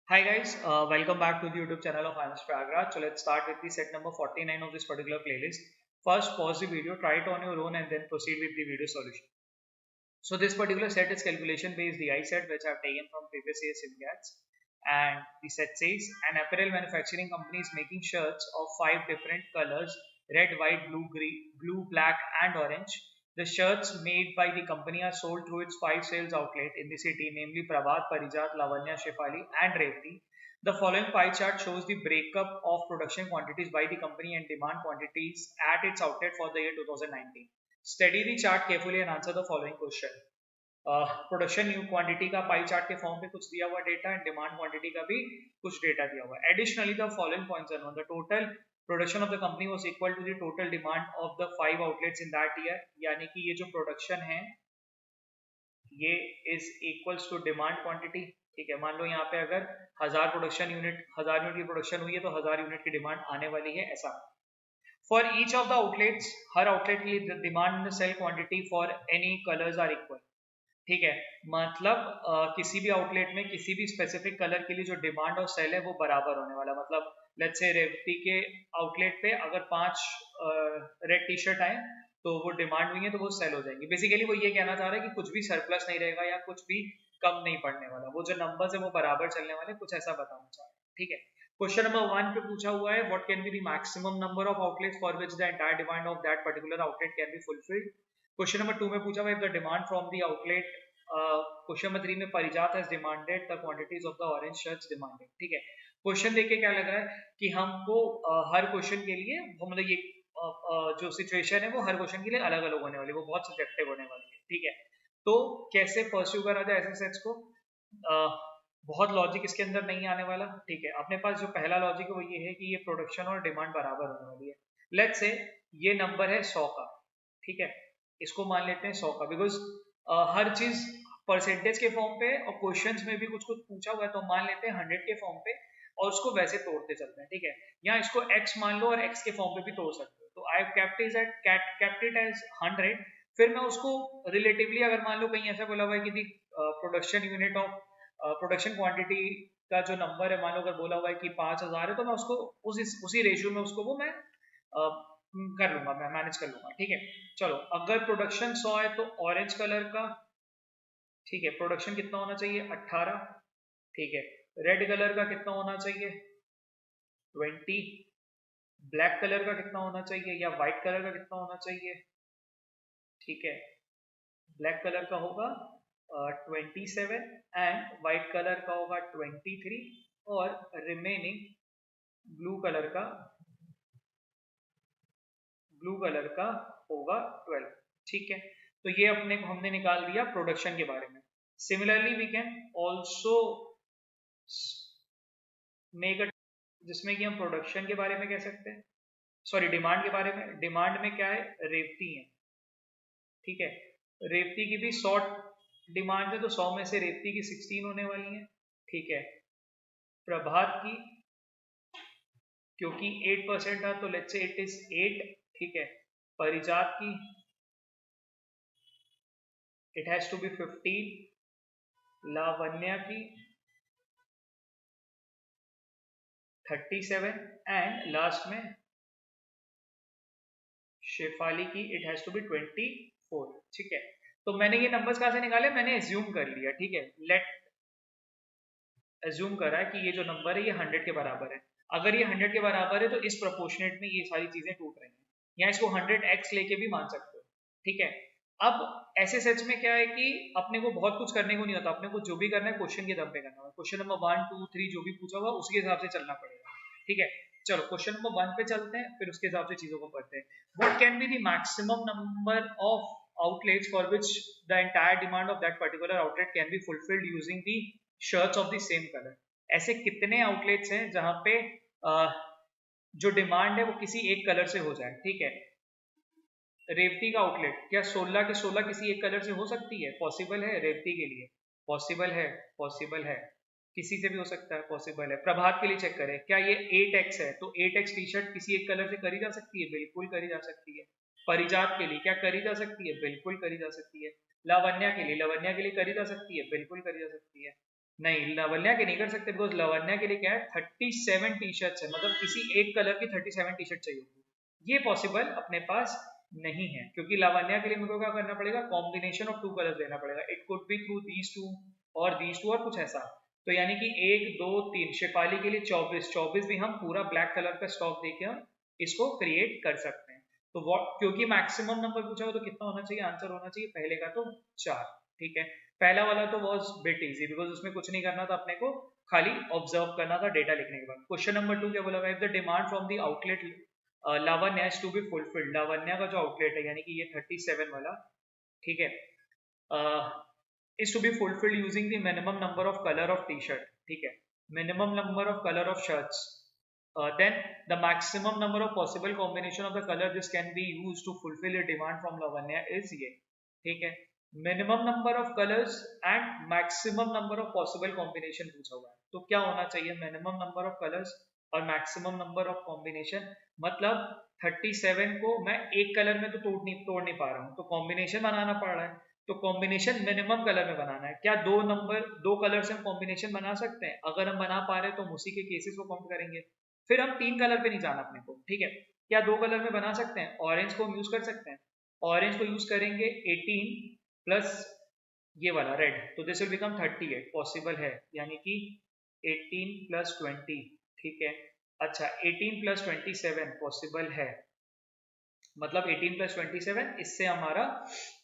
Hi guys, welcome back to the YouTube channel of Anush Pragraj. So let's start with the set number 49 of this particular playlist. First, pause the video, try it on your own, and then proceed with the video solution. So this particular set is calculation based DI set, which I've taken from previous year's SIMGATs. And the set says an apparel manufacturing company is making shirts of 5 different colors: red, white, blue, green, blue, black, and orange. The shirts made by the company are sold through its 5 sales outlets in the city, namely Prabhat, Parijat, Lavanya, Shefali, and Revati. The following pie chart shows the breakup of production quantities by the company and demand quantities at its outlet for the year 2019. Study the chart carefully and answer the following question. Production quantity का pie chart के form पे कुछ दिया हुआ data and demand quantity का भी कुछ data दिया हुआ है. Additionally the following points are known. The total production of the company was equal to the total demand of the 5 outlets in that year. यानी कि ये जो प्रोडक्शन है ये is equals to demand quantity. ठीक है, मान लो यहाँ पे अगर 1000 यूनिट की प्रोडक्शन हुई है तो 1000 यूनिट की डिमांड आने वाली है, ऐसा. For each of the outlets, हर आउटलेट के लिए demand sale quantity for any colours are equal. ठीक है, मतलब किसी भी आउटलेट में किसी भी स्पेसिफिक कलर के लिए जो डिमांड और सेल है वो बराबर होने वाला. मतलब लेट्स से रेवती के आउटलेट पे अगर 5 रेड टी शर्ट आए तो वो डिमांड हुई है तो वो सेल हो जाएंगी. बेसिकली वो ये कहना चाह रहा है कि कुछ भी सरप्लस नहीं रहेगा या कुछ भी कम नहीं पड़ने वाला. वो जो नंबर्स है वो बराबर चलने वाले, कुछ ऐसा बताना चाह रहा है. ठीक है, क्वेश्चन नंबर 1 पे पूछा हुआ है what can be the maximum number of outlets for which the entire demand of that particular outlet can be fulfilled. Question number 2 में पूछा हुआ the demand from the outlet. Question number 3 में Parijat has demanded the quantities of the orange shirts demanded. ठीक है, question देख के क्या लग रहा है कि हमको हर क्वेश्चन के लिए वो मतलब ये जो सिचुएशन है वो हर क्वेश्चन के लिए अलग अलग होने वाली है, वो बहुत सब्जेक्टिव होने वाली है. ठीक है, तो कैसे परस्यू करा जाए ऐसे सेट्स को. बहुत लॉजिक इसके अंदर नहीं आने वाला. ठीक है, अपने पास जो पहला लॉजिक है वो ये है कि ये प्रोडक्शन और डिमांड बराबर होने वाली है. लेट्स से ये नंबर है 100 का. ठीक है, इसको मान लेते हैं 100 का, बिकॉज हर चीज परसेंटेज के फॉर्म पे और क्वेश्चंस में भी कुछ कुछ पूछा हुआ है तो मान लेते हैं 100 के फॉर्म पे और उसको वैसे तोड़ते चलते हैं. ठीक है, यहाँ इसको x मान लो और x के फॉर्म पे भी तोड़ सकते हो. तो आई केप्ट इट एज 100. फिर मैं उसको रिलेटिवली अगर मान लो कहीं ऐसा बोला हुआ है कि the production unit of production quantity का जो नंबर है, मान लो अगर बोला हुआ है कि 5000 है तो मैं उसको उसी रेशियो में उसको वो मैं कर लूंगा, मैं मैनेज कर लूंगा. ठीक है, चलो अगर प्रोडक्शन 100 है तो ऑरेंज कलर का, ठीक है, प्रोडक्शन कितना होना चाहिए 18. ठीक है, रेड कलर का कितना होना चाहिए 20. ब्लैक कलर का कितना होना चाहिए या व्हाइट कलर का कितना होना चाहिए. ठीक है, ब्लैक कलर का होगा 27 एंड व्हाइट कलर का होगा 23 और रिमेनिंग ब्लू कलर का होगा 12. ठीक है, तो ये अपने को हमने निकाल दिया प्रोडक्शन के बारे में. Similarly we can also make a जिसमें कि हम प्रोडक्शन के बारे में कह सकते हैं, सॉरी डिमांड के बारे में. डिमांड में क्या है, रेवती है. ठीक है, रेवती की भी 100 डिमांड है तो 100 में से रेवती की 16 होने वाली है. ठीक है, प्रभात की क्योंकि 8% था तो लेट्स से इट इज 8. ठीक है, परिजात की it has to be 15. Lavanya की 37 एंड लास्ट में शेफाली की इट हैज टू बी 24. ठीक है, तो मैंने ये नंबर्स कहां से निकाले, मैंने एज्यूम कर लिया. ठीक है, लेट एज्यूम करा है कि ये जो नंबर है ये 100 के बराबर है. अगर ये 100 के बराबर है तो इस प्रोपोर्शनेट में ये सारी चीजें टूट रही हैं, या इसको 100x लेके भी मान सकते हो. ठीक है, अब ऐसे सच में क्या है कि अपने को बहुत कुछ करने को नहीं होता, अपने को जो भी करना है क्वेश्चन के दम पे करना है. क्वेश्चन नंबर 1 2 3 जो भी पूछा हुआ उसके हिसाब से चलना पड़ेगा. ठीक है, चलो क्वेश्चन नंबर 1 पे चलते हैं, फिर उसके हिसाब से चीजों को पढ़ते हैं. What can be the maximum number of outlets for which the entire demand of that particular outlet can be fulfilled using the shirts of the same color. ऐसे कितने आउटलेट्स हैं जहां पे जो डिमांड है वो किसी एक कलर से हो जाए. ठीक है, रेवती का आउटलेट, क्या 16 के 16 किसी एक कलर से हो सकती है, पॉसिबल है. रेवती के लिए पॉसिबल है, पॉसिबल है. किसी से भी हो सकता है, पॉसिबल है. प्रभात के लिए चेक करें, क्या ये 8x है तो 8x टी शर्ट किसी एक कलर से करी जा सकती है, बिल्कुल करी जा सकती है. परिजात के लिए क्या करी जा सकती है, बिल्कुल करी जा सकती है. लावण्या के लिए करी जा सकती है, बिल्कुल करी जा सकती है. नहीं, लावण्या के नहीं कर सकते, बिकॉज लावण्या के लिए क्या है, 37 टी शर्ट्स है, मतलब किसी एक कलर की 37 टी शर्ट चाहिए होगी। ये पॉसिबल अपने पास नहीं है, क्योंकि लावण्या के लिए मेरे को क्या करना पड़ेगा, कॉम्बिनेशन ऑफ 2 कलर्स लेना पड़ेगा। It could be through these two और दीज टू और कुछ ऐसा। तो यानी कि 1 2 3, शेफाली के लिए 24 भी हम पूरा ब्लैक कलर का स्टॉक देके हम इसको क्रिएट कर सकते हैं। तो क्योंकि मैक्सिमम नंबर पूछा हो तो कितना होना चाहिए, आंसर होना चाहिए पहले का तो 4। ठीक है, पहला वाला तो वॉज बिट इजी, बिकॉज उसमें कुछ नहीं करना था अपने को, खाली ऑब्जर्व करना था डेटा लिखने के बाद। क्वेश्चन नंबर 2 क्या बोला, if the demand from the outlet Lavanya to be fulfilled, Lavanya का जो आउटलेट है यानी कि ये 37 वाला, ठीक है, is to be fulfilled using the minimum number of color of t-shirt, ठीक है, minimum number of color of shirts, then the maximum number of possible combination of the color this can be used to fulfill a demand from Lavanya is ये, ठीक है, minimum number of colors and maximum number of possible combination पूछा हुआ है, तो क्या होना चाहिए, minimum number of colors और maximum number of combination, मतलब 37 को मैं एक कलर में तो तोड़ नहीं पा रहा हूँ, तो कॉम्बिनेशन बनाना पड़ रहा है, तो कॉम्बिनेशन मिनिमम कलर में बनाना है। क्या दो कलर से हम कॉम्बिनेशन बना सकते हैं, अगर हम बना पा रहे हैं तो हम उसी के केसेस को काउंट करेंगे, फिर हम 3 कलर पे नहीं जाना अपने को, ठीक है। क्या 2 कलर में बना सकते हैं, ऑरेंज को हम यूज कर सकते हैं, ऑरेंज को यूज करेंगे 18 प्लस ये वाला रेड, तो दिस विल बिकम 38, पॉसिबल है, यानी कि 18 प्लस 20, ठीक है। अच्छा, 18 प्लस 27 पॉसिबल है, मतलब 18 प्लस 27, इससे हमारा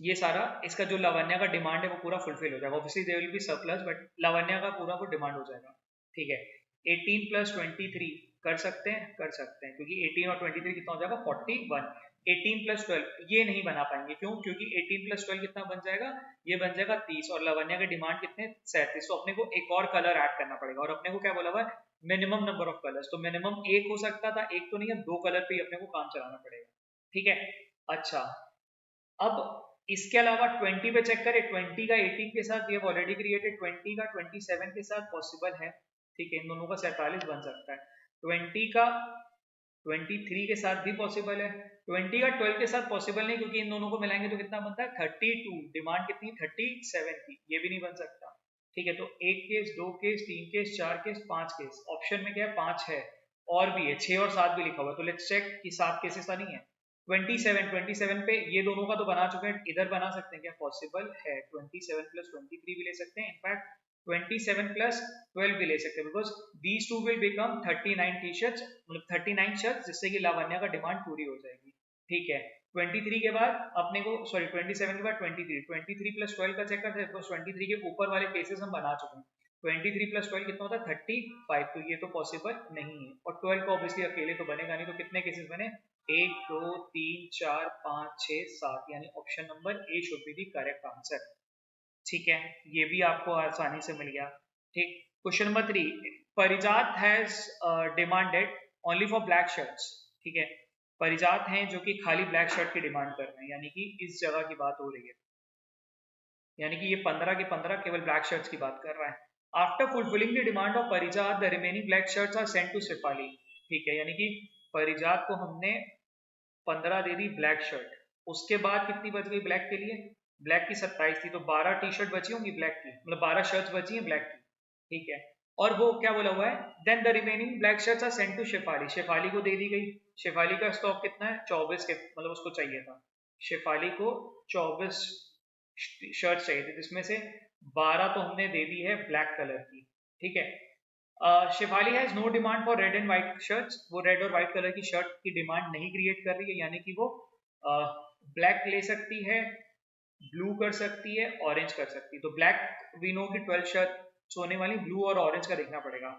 ये सारा इसका जो लावण्या का डिमांड है वो पूरा फुलफिल हो जाएगा। Obviously there will be surplus, but Lavanya का पूरा वो डिमांड हो जाएगा, ठीक है। 18 प्लस 23 कर सकते हैं, क्योंकि 18 और 23 कितना हो जाएगा, 41। 18 प्लस 12 ये नहीं बना पाएंगे, क्यों, क्योंकि 18 प्लस 12 कितना बन जाएगा, ये बन जाएगा 30, और लावण्या का डिमांड कितने, 37, तो अपने को एक और कलर ऐड करना पड़ेगा, और अपने को क्या बोला हुआ है, मिनिमम नंबर ऑफ कलर्स, तो मिनिमम एक हो सकता था, एक तो नहीं है, 2 कलर पे ही अपने को काम चलाना पड़ेगा, ठीक है। अच्छा, अब इसके अलावा 20 पे चेक करें, 20 का 18 के साथ ये ऑलरेडी क्रिएटेड, 20 का 27 के साथ पॉसिबल है, ठीक है, इन दोनों का 47 बन सकता है, 20 का 23 के साथ भी पॉसिबल है, 20 का 12 के साथ पॉसिबल नहीं, क्योंकि इन दोनों को मिलाएंगे तो कितना बनता है, 32, डिमांड कितनी, 37 की, ये भी नहीं बन सकता, ठीक है। तो 1 case, 2 case, 3 case, 4 case, 5 case, option में क्या है, 5 है, और भी है 6 और 7 भी लिखा हुआ है, तो लेट्स चेक कि 7 केसेस का नहीं है। 27 पे ये दोनों का तो बना चुके हैं, इधर बना सकते हैं क्या, पॉसिबल है, 27 प्लस 23 भी ले सकते हैं, इनफैक्ट 27 प्लस 12 भी ले सकते हैं, because these two will become 39 T shirts, मतलब 39 शर्ट्स, जिससे कि लावण्या का डिमांड पूरी हो जाएगी, ठीक है। 23 के बाद अपने को, सॉरी 27 के बाद 23 प्लस 12 का चेक करते हैं, बिकॉज 23 के ऊपर वाले केसेस हम बना चुके हैं, 23 प्लस 12 कितना होता है, 35, तो ये तो पॉसिबल नहीं है, और 12 को ऑब्वियसली अकेले तो बनेगा नहीं, तो कितने केसेस बने, 1 2 3 4 5 6 7, यानी option number A should be the correct answer, ठीक है, ये भी आपको आसानी से मिल गया, ठीक। Question number 3, Parijat has demanded only for black shirts, ठीक है, परिजात हैं जो कि खाली ब्लैक शर्ट की डिमांड कर रहे हैं, यानी कि इस जगह की बात हो रही है, यानी कि ये 15 के 15 केवल ब्लैक शर्ट्स की बात कर रहा है। After fulfilling the demand of Parijat the remaining black shirts are sent to Shefali, ठीक है, यानी कि परिजात को हमने 15 दे दी ब्लैक शर्ट, उसके बाद कितनी बच गई ब्लैक के लिए, ब्लैक की 27 थी, तो 12 टी शर्ट बची होंगी ब्लैक की, मतलब 12 शर्ट्स बची हैं ब्लैक की, ठीक है। और वो क्या बोला हुआ है, then the remaining black shirts are sent to Shefali, Shefali को दे दी गई, शेफाली का स्टॉक कितना है, 24 के, मतलब उसको चाहिए था, शेफाली को 24 शर्ट चाहिए थे, जिसमें से 12 तो हमने दे दी है ब्लैक कलर की, ठीक है। Shefali has no demand for red and white shirts, वो रेड और व्हाइट कलर की शर्ट की डिमांड नहीं क्रिएट कर रही है, यानी कि वो ब्लैक ले सकती है, ब्लू कर सकती है, ऑरेंज कर सकती है, तो ब्लैक वी नो की 12 शर्ट होने वाली, ब्लू और ऑरेंज का देखना पड़ेगा।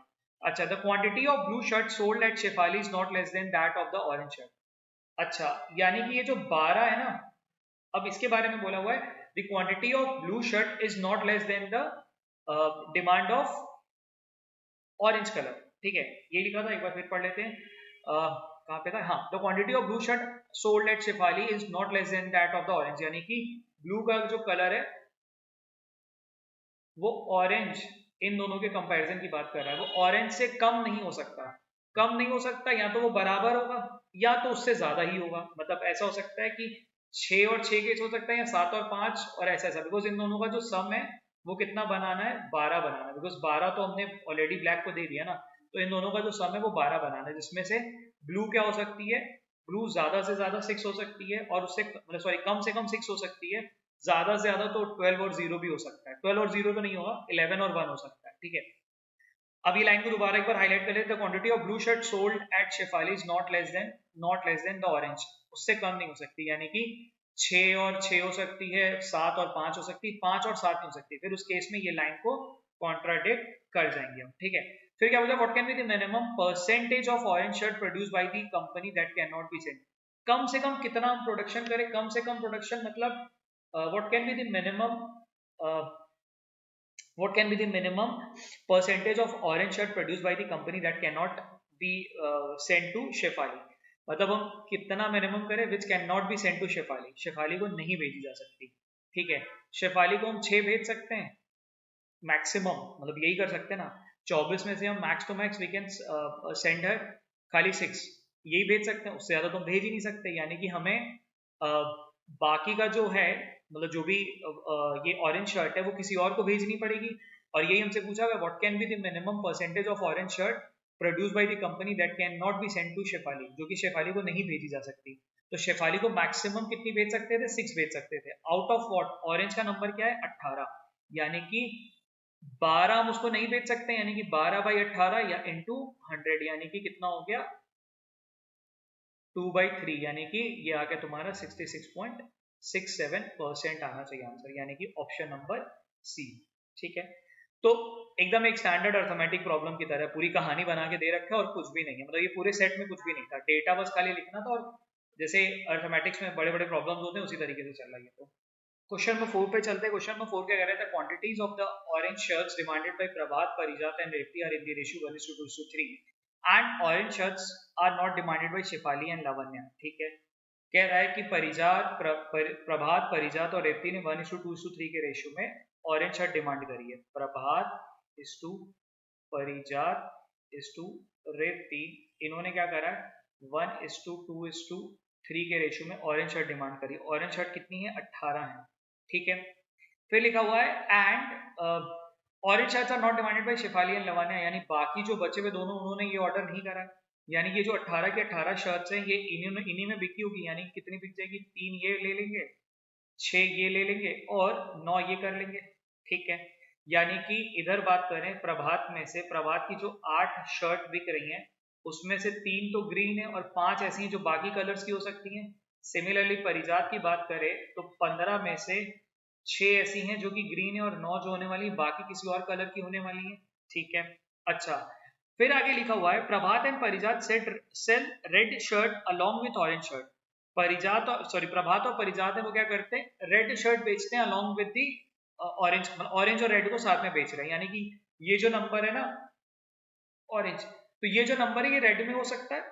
अच्छा, the quantity of blue shirt sold at Shefali is not less than that of the orange shirt, अच्छा, यानी कि ये जो 12 है ना, अब इसके बारे में बोला हुआ है, the quantity of blue shirt is not less than the demand of orange colour, ठीक है, ये लिखा था, एक बार फिर पढ़ लेते हैं, कहाँ पे था, हाँ, the quantity of blue shirt sold at Shefali is not less than that of the orange, यानी कि ब्लू का जो कलर है वो ऑरेंज, इन दोनों के कंपैरिजन की बात कर रहा है, वो ऑरेंज से कम नहीं हो सकता, कम नहीं हो सकता, या तो वो बराबर होगा या तो उससे ज्यादा ही होगा, मतलब ऐसा हो सकता है कि 6 और 6 केस हो सकता है, या 7 और 5 और ऐसा ऐसा, बिकॉज इन दोनों का जो सम है वो कितना बनाना है, 12 बनाना है, बिकॉज 12 तो हमने ऑलरेडी ब्लैक को दे दिया ना, तो इन दोनों का जो सम है वो 12 बनाना है, जिसमें से ब्लू क्या हो सकती है, ब्लू ज्यादा से ज्यादा 6 हो सकती है, और उससे मतलब सॉरी कम से कम 6 हो सकती है, ज्यादा से ज्यादा तो 12 और 0 भी हो सकता है, 12 और 0 तो नहीं होगा, 11 और 1 हो सकता है, ठीक है। अब ये लाइन को दोबारा एक बार हाईलाइट कर लेते हैं, quantity of blue shirt sold at Shefali is not less than the orange, उससे कम नहीं हो सकती, यानी कि 6 और 6 हो सकती है, 7 और 5 हो सकती है, 5 और 7 नहीं हो सकती, फिर उस केस में ये लाइन को कॉन्ट्राडिक्ट कर जाएंगे हम, ठीक है। फिर क्या बोला, what can be the minimum percentage of orange shirt produce by the company that can not be sent, कम से कम कितना हम प्रोडक्शन करें, कम से कम प्रोडक्शन मतलब what can be the minimum what can be the minimum percentage of orange shirt produced by the company that cannot be sent to Shefali, मतलब हम कितना मिनिमम करें which cannot be sent to Shefali, Shefali को नहीं भेजी जा सकती, ठीक है। शेफाली को हम 6 भेज सकते हैं मैक्सिमम, मतलब यही कर सकते हैं ना, 24 में से हम max to max we can send है खाली 6, यही भेज सकते हैं, उससे ज्यादा तो हम भेज ही नहीं सकते, यानी कि हमें बाकी का जो है मतलब जो भी ये ऑरेंज शर्ट है वो किसी और को भेजनी पड़ेगी, और यही हमसे पूछा हुआ what can be the minimum percentage of orange shirt produce by the company that can not be sent to Shefali, जो कि शेफाली को नहीं भेजी जा सकती, तो शेफाली को मैक्सिमम कितनी भेज सकते थे, 6 भेज सकते थे, आउट ऑफ व्हाट, ऑरेंज का नंबर क्या है 18, यानी कि 12 हम उसको नहीं भेज सकते, यानी कि 12/18 या इंटू 100, यानी कि कितना हो गया 2/3, यानी कि ये आ गया तुम्हारा 66.67% आना चाहिए आंसर, यानी कि ऑप्शन नंबर सी, ठीक है। तो एकदम एक स्टैंडर्ड अर्थमेटिक प्रॉब्लम की तरह पूरी कहानी बना के दे रखा है और कुछ भी नहीं है, मतलब ये पूरे सेट में कुछ भी नहीं था, डेटा बस खाली लिखना था, और जैसे अर्थमेटिक्स में बड़े बड़े प्रॉब्लम्स होते हैं उसी तरीके से चल रहा है। तो क्वेश्चन नंबर 4 पे चलते हैं। क्वेश्चन नंबर 4 क्या कह रहा था, quantities of the orange shirts demanded by Prabhat, Parijat and Revati are in the ratio 1:2:3 and orange shirts are not demanded by Shefali and Lavanya, ठीक है। कह रहा है कि प्रभात, परिजात और रेवती ने 1:2:3 के रेशियो में ऑरेंज शर्ट डिमांड करी है। Prabhat is to Parijat is to Revati, इन्होंने क्या करा है 1:2:3 के रेशियो में ऑरेंज शर्ट डिमांड करी, ऑरेंज शर्ट कितनी है 18 है, ठीक है। फिर लिखा हुआ है and orange shirts are not demanded by Shefali and Lavania, यानी बाकी जो बचे हुए दोनों उन्होंने ये ऑर्डर नहीं करा, यानी ये जो 18 की 18 शर्ट्स हैं ये इन्हीं में बिकी होगी, यानी कितनी बिक जाएगी, 3 ये ले लेंगे, 6 ये ले लेंगे और 9 ये कर लेंगे, ठीक है। यानी कि इधर बात करें प्रभात में से, प्रभात की जो 8 शर्ट बिक रही हैं उसमें से 3 तो ग्रीन है और 5 ऐसी हैं जो बाकी कलर्स की हो सकती हैं। सिमिलरली परिजात की बात करें तो 15 में से 6 ऐसी हैं जो कि ग्रीन है और 9 जो होने वाली है बाकी किसी और कलर की होने वाली है, ठीक है। अच्छा, फिर आगे लिखा हुआ है Prabhat and Parijat sell red shirt along with orange shirt, Parijat और सॉरी प्रभात और परिजात है वो क्या करते हैं, रेड शर्ट बेचते हैं along with the orange, orange और रेड को साथ में बेच रहे हैं, यानी कि ये जो नंबर है ना ऑरेंज, तो ये जो नंबर है ये रेड में हो सकता है,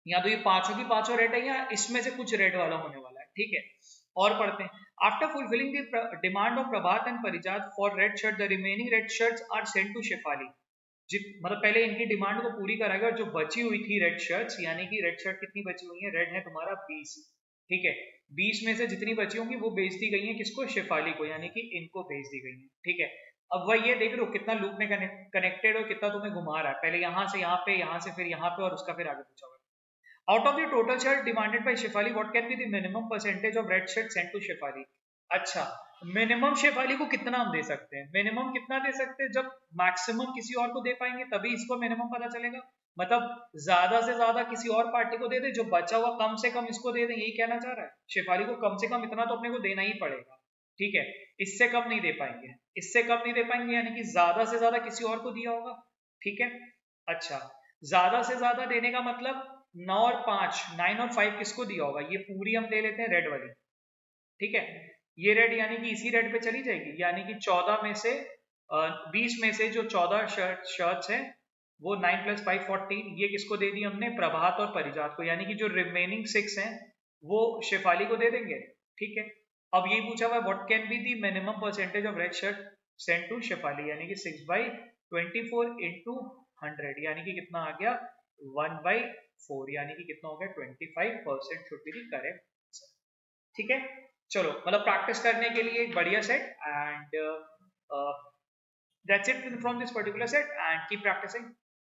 या तो ये पांचों की पांचों रेड है या इसमें से कुछ रेड वाला होने वाला है, ठीक है। और पढ़ते हैं, after fulfilling the demand of Prabhat and Parijat for red shirt the remaining red shirts are sent to Shefali, मतलब पहले इनकी डिमांड को पूरी कराएगा और जो बची हुई थी रेड शर्ट्स, यानी कि रेड शर्ट कितनी बची हुई है, रेड है तुम्हारा 20, ठीक है, 20 में से जितनी बची होंगी वो बेच दी गई है किसको, शेफाली को, यानी कि इनको बेच दी गई है, ठीक है। अब वह ये देख रहे हो कितना लूप में कनेक्टेड हो, कितना तुम्हें घुमा रहा है, पहले यहाँ से यहाँ पे, यहाँ से फिर यहाँ पे और उसका फिर आगे पूछा हुआ। Out of the total shirt demanded by Shefali, what can be the minimum percentage of red shirt sent to Shefali? अच्छा, मिनिमम शेफाली को कितना हम दे सकते हैं, मिनिमम कितना दे सकते हैं, जब मैक्सिमम किसी और को दे पाएंगे तभी इसको मिनिमम पता चलेगा, मतलब ज्यादा से ज्यादा किसी और पार्टी को दे दे, जो बचा हुआ कम से कम इसको दे दे, यही कहना चाह रहा है। शेफाली को कम से कम इतना तो अपने को देना ही पड़ेगा, ठीक है, इससे कम नहीं दे पाएंगे, इससे कम नहीं दे पाएंगे, यानी कि ज्यादा से ज्यादा किसी और को दिया होगा, ठीक है। अच्छा, ज्यादा से ज्यादा देने का मतलब 9 और 5, 9 और 5 किसको दिया होगा, ये पूरी हम ले लेते हैं रेड वाली, ठीक है, ये रेड यानी कि इसी रेड पे चली जाएगी, यानी कि 14 में से 20 में से जो 14 शर्ट्स हैं वो 9 + 5 14, ये किसको दे दी हमने, प्रभात और परिजात को, यानी कि जो रिमेनिंग 6 हैं वो शेफाली को दे देंगे, ठीक है। अब यही पूछा हुआ what can be the minimum percentage of red shirt sent to Shefali, यानी कि 6/24 × 100, यानी कि कितना आ गया 1/4, यानी कि कितना हो गया 25% शुड बी दी करेक्ट, ठीक है। चलो, मतलब प्रैक्टिस करने के लिए एक बढ़िया set, and uh, that's it from this particular set, and keep practicing.